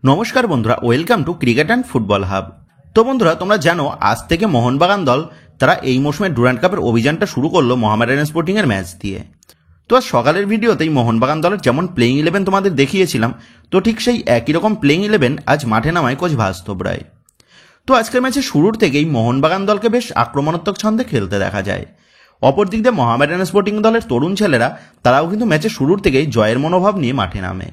নমস্কার বন্ধুরা, welcome to cricket and football hub. তো বন্ধুরা, তোমরা জানো আজ থেকে মোহনবাগান দল তারা এই মৌসুমে ডুরান্ড কাপের অভিযানটা শুরু করলো মোহামেডান স্পোর্টিং এর ম্যাচ দিয়ে। তো আজ সকালের ভিডিওতেই মোহনবাগান দলের যেমন প্লেইং 11 তোমাদের দেখিয়েছিলাম, তো ঠিক সেই একই রকম প্লেইং 11 আজ মাঠে নামায় কোচ বাস্তব রায়। তো আজকের ম্যাচে শুরুর থেকেই মোহনবাগান দলকে বেশ আক্রমণাত্মক ছন্দে খেলতে দেখা যায়। অপরদিক দিয়ে মোহামেডান স্পোর্টিং দলের তরুণ ছেলেরা তারাও কিন্তু ম্যাচের শুরুর থেকেই জয়ের মনোভাব নিয়ে মাঠে নামে।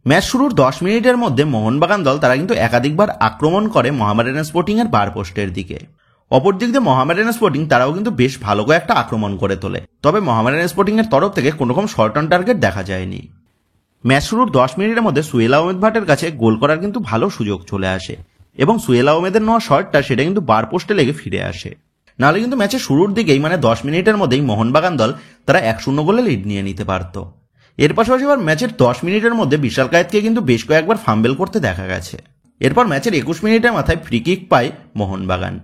ম্যাচ শুরুর 10 মিনিটের মধ্যে মোহনবাগান দল তারা কিন্তু একাধিকবার আক্রমণ করে মোহামেডান স্পোর্টিং এর বার পোস্টের দিকে। অপরদিক দিয়ে মোহামেডান স্পোর্টিং তারাও কিন্তু বেশ ভালো কয়েকটা আক্রমণ করে তোলে, তবে মোহামেডান স্পোর্টিং এর তরফ থেকে কোনো রকম শর্ট অন টার্গেট দেখা যায়নি। ম্যাচ শুরুর 10 মিনিটের মধ্যে সুহেল আহমেদ ভাটের কাছে গোল করার কিন্তু ভালো সুযোগ চলে আসে এবং সুহেল আহমেদের নেওয়া শটটা সেটা কিন্তু বার পোস্টে লেগে ফিরে আসে। নাহলে কিন্তু ম্যাচের শুরুর দিকেই 10 মিনিটের মধ্যেই মোহনবাগান দল তারা 1-0 গোলে লিড নিয়ে নিতে পারত। এর পাশাপাশি আবার ম্যাচের 10 মিনিটের মধ্যে বিশাল কায়েতকে কিন্তু বেশ কয়েকবার ফাম্বেল করতে দেখা গেছে। এরপর ম্যাচের 21 মিনিটের মাথায় ফ্রি কিক পায় মোহনবাগান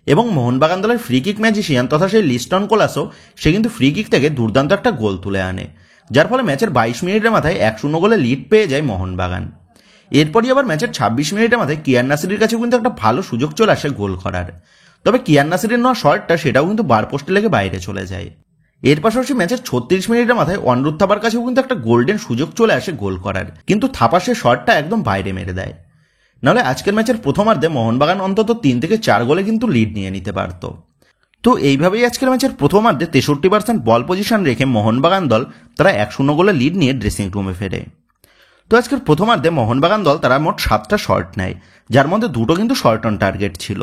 এবং মোহনবাগান দলের ফ্রি কিক ম্যাজিশিয়ান তথা সেই লিস্টন কোলাসো সে কিন্তু ফ্রি কিক থেকে দুর্দান্ত একটা গোল তুলে আনে, যার ফলে ম্যাচের 22 মিনিটের মাথায় 1-0 গোলে লিড পেয়ে যায় মোহনবাগান। এরপরই আবার ম্যাচের 26 মিনিটের মাথায় কিয়ান নাসিরের কাছেও কিন্তু একটা ভালো সুযোগ চলে আসে গোল করার, তবে কিয়ান নাসিরের নেওয়া শটটা সেটাও কিন্তু বার পোস্টে লেগে বাইরে চলে যায়। এর পাশাপাশি ম্যাচের 36 মিনিটের মাথায় অনুরুদ্ধ থাপার কাছেও কিন্তু একটা গোল্ডেন সুযোগ চলে আসে গোল করার, কিন্তু থাপা সে শটটা একদম বাইরে মেরে দেয়। নাহলে আজকের ম্যাচের প্রথমার্ধে মোহনবাগান অন্তত 3 থেকে 4 গোলে কিন্তু লিড নিয়ে নিতে পারত। তো এইভাবেই আজকের ম্যাচের প্রথমার্ধে 63% বল পজিশন রেখে মোহনবাগান দল তারা 1-0 গোলে লিড নিয়ে ড্রেসিং রুমে ফেরে। তো আজকের প্রথমার্ধে মোহনবাগান দল তারা মোট 7টা শট নেয়, যার মধ্যে 2টো কিন্তু শর্ট অন টার্গেট ছিল।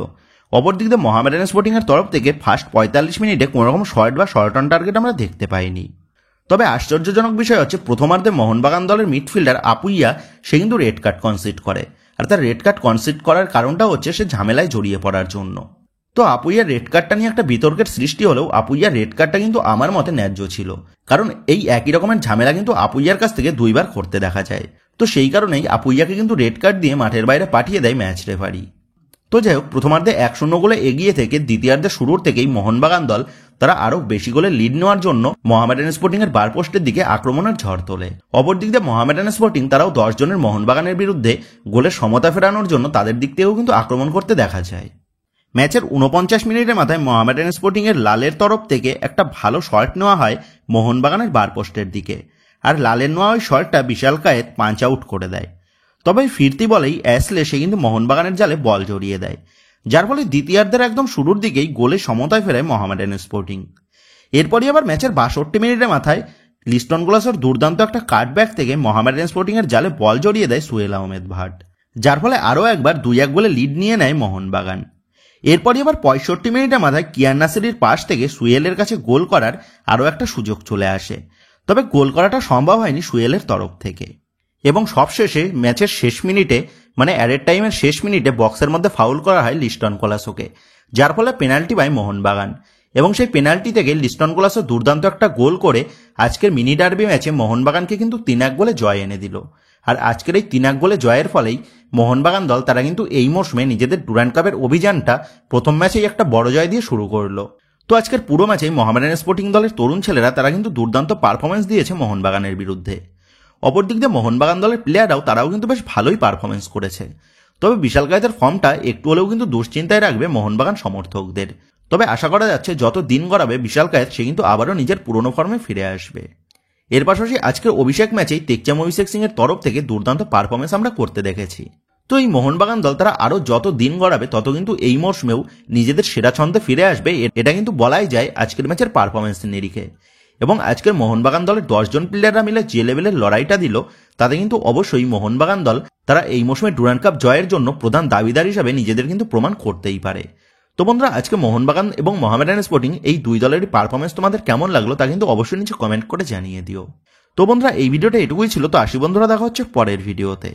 অপরদিক দিয়ে মোহামেডান স্পোর্টিং এর তরফ থেকে ফার্স্ট 45 মিনিটে কোনো রকম শর্ট বা শর্ট অন টার্গেট আমরা দেখতে পাইনি। তবে আশ্চর্যজনক বিষয় হচ্ছে প্রথমার্ধে মোহনবাগান দলের মিডফিল্ডার আপুইয়া সে কিন্তু রেড কার্ড কনসিড করে, আর তার রেড কার্ড কনসিড করার কারণটা হচ্ছে সে ঝামেলায় জড়িয়ে পড়ার জন্য। তো আপুইয়ার রেড কার্ডটা নিয়ে একটা বিতর্কের সৃষ্টি হলেও আপুইয়ার রেড কার্ডটা কিন্তু আমার মতে ন্যায্য ছিল, কারণ এই একই রকমের ঝামেলা কিন্তু আপুইয়ার কাছ থেকে 2বার করতে দেখা যায়। তো সেই কারণেই আপুইয়াকে কিন্তু রেড কার্ড দিয়ে মাঠের বাইরে পাঠিয়ে দেয় ম্যাচ রেফারি। তো যাই হোক, প্রথমার্ধে 1-0 গোলে এগিয়ে থেকে দ্বিতীয়ার্ধে শুরুর থেকেই মোহনবাগান দল তারা আরও বেশি গোলে লিড নেওয়ার জন্য মোহামেডান স্পোর্টিং এর বার পোস্টের দিকে আক্রমণের ঝড় তোলে। অপরদিক দিয়ে মোহামেডান স্পোর্টিং তারাও 10 জনের মোহনবাগানের বিরুদ্ধে গোলের সমতা ফেরানোর জন্য তাদের দিক থেকেও কিন্তু আক্রমণ করতে দেখা যায়। ম্যাচের 49 মিনিটের মাথায় মোহামেডান স্পোর্টিং এর লালের তরফ থেকে একটা ভালো শট নেওয়া হয় মোহনবাগানের বার পোস্টের দিকে, আর লালের নেওয়া ওই শটটা বিশাল কায়েত পাঞ্চ আউট করে দেয়। তবে ফিরতি বলেই অ্যাসলে সে কিন্তু মোহনবাগানের জালে বল জড়িয়ে দেয়, যার ফলে দ্বিতীয়ার্ধের একদম শুরুর দিকেই গোলে সমতায় ফেরায় মোহামেডান স্পোর্টিং। এরপরই আবার ম্যাচের 62 মিনিটের মাথায় লিস্টন কোলাসোর দুর্দান্ত একটা কাটব্যাক থেকে মোহামেডান স্পোর্টিং এর জালে বল জড়িয়ে দেয় সুহেল আহমেদ ভাট, যার ফলে আরও একবার 2-1 গোলে লিড নিয়ে নেয় মোহনবাগান। এরপরই আবার 65 মিনিটের মাথায় কিয়ান নাসিরের পাশ থেকে সুহেলের কাছে গোল করার আরও একটা সুযোগ চলে আসে, তবে গোল করাটা সম্ভব হয়নি সুহেলের তরফ থেকে। এবং সবশেষে ম্যাচের শেষ মিনিটে অ্যাডেড টাইমের শেষ মিনিটে বক্সের মধ্যে ফাউল করা হয় লিস্টন কোলাসোকে, যার ফলে পেনাল্টি পায় মোহনবাগান এবং সেই পেনাল্টি থেকে লিস্টন কোলাসো দুর্দান্ত একটা গোল করে আজকের মিনি ডার্বি ম্যাচে মোহনবাগানকে কিন্তু 3-1 গোলে জয় এনে দিল। আর আজকের এই 3-1 গোলে জয়ের ফলেই মোহনবাগান দল তারা কিন্তু এই মৌসুমে নিজেদের ডুরান্ড কাপের অভিযানটা প্রথম ম্যাচেই একটা বড় জয় দিয়ে শুরু করলো। তো আজকের পুরো ম্যাচেই মোহামেডান স্পোর্টিং দলের তরুণ ছেলেরা তারা কিন্তু দুর্দান্ত পারফরমেন্স দিয়েছে মোহনবাগানের বিরুদ্ধে। অপরদিক দিয়ে মোহনবাগান দলের প্লেয়াররাও তারাও কিন্তু বেশ ভালোই পারফরমেন্স করেছে, তবে বিশাল কায়েতের ফর্মটা একটু হলেও কিন্তু দুশ্চিন্তায় রাখবে মোহনবাগান সমর্থকদের। তবে আশা করা যাচ্ছে যত দিন গড়াবে বিশাল কায়েত সে কিন্তু আবারও নিজের পুরনো ফর্মে ফিরে আসবে। এর পাশাপাশি আজকের অভিষেক ম্যাচেই টেকচাম অভিষেক সিং এর তরফ থেকে দুর্দান্ত পারফরমেন্স আমরা করতে দেখেছি। তো এই মোহনবাগান দল তারা আরও যত দিন গড়াবে তত কিন্তু এই মরশুমেও নিজেদের সেরা ছন্দে ফিরে আসবে, এটা কিন্তু বলাই যায় আজকের ম্যাচের পারফরমেন্সের নিরিখে। এবং আজকের মোহনবাগান দলের 10 জন প্লেয়াররা মিলে যে লেভেলের লড়াইটা দিল তাতে কিন্তু অবশ্যই মোহনবাগান দল তারা এই মৌসুমে ডুরান্ড কাপ জয়ের জন্য প্রধান দাবিদার হিসাবে নিজেদের কিন্তু প্রমাণ করতেই পারে। তো বন্ধুরা, আজকে মোহনবাগান এবং মোহামেডান স্পোর্টিং এই দুই দলেরই পারফরমেন্স তোমাদের কেমন লাগলো তা কিন্তু অবশ্যই নিচে কমেন্ট করে জানিয়ে দিও। তো বন্ধুরা, এই ভিডিওটা এটুকুই ছিল। তো আসি বন্ধুরা, দেখা হচ্ছে পরের ভিডিওতে।